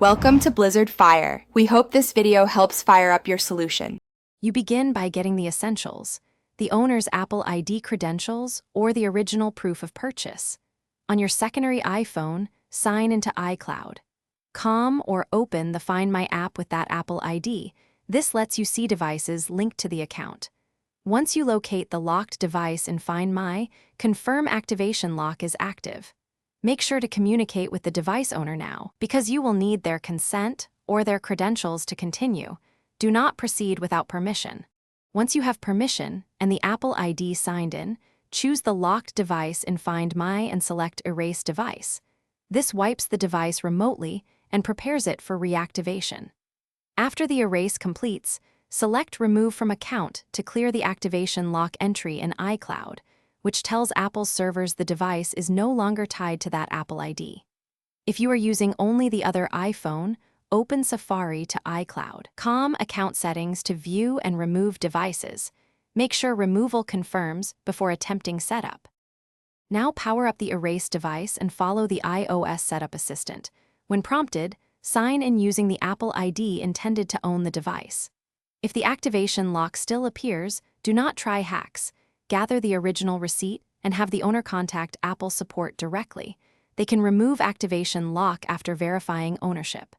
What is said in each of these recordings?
Welcome to Blizzard Fire. We hope this video helps fire up your solution. You begin by getting the essentials, the owner's Apple ID credentials or the original proof of purchase. On your secondary iPhone, sign into iCloud. Com or open the Find My app with that Apple ID. This lets you see devices linked to the account. Once you locate the locked device in Find My, confirm activation lock is active. Make sure to communicate with the device owner now, because you will need their consent or their credentials to continue. Do not proceed without permission. Once you have permission and the Apple ID signed in, choose the locked device in Find My and select Erase Device. This wipes the device remotely and prepares it for reactivation. After the erase completes, select Remove from Account to clear the activation lock entry in iCloud, which tells Apple's servers the device is no longer tied to that Apple ID. If you are using only the other iPhone, open Safari to iCloud. Com account settings to view and remove devices. Make sure removal confirms before attempting setup. Now power up the erase device and follow the iOS Setup Assistant. When prompted, sign in using the Apple ID intended to own the device. If the activation lock still appears, do not try hacks. Gather the original receipt and have the owner contact Apple support directly. They can remove activation lock after verifying ownership.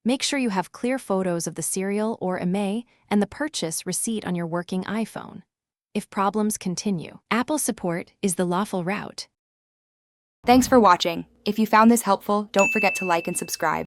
Make sure you have clear photos of the serial or IMEI and the purchase receipt on your working iPhone. If problems continue, Apple support is the lawful route. Thanks for watching. If you found this helpful, don't forget to like and subscribe.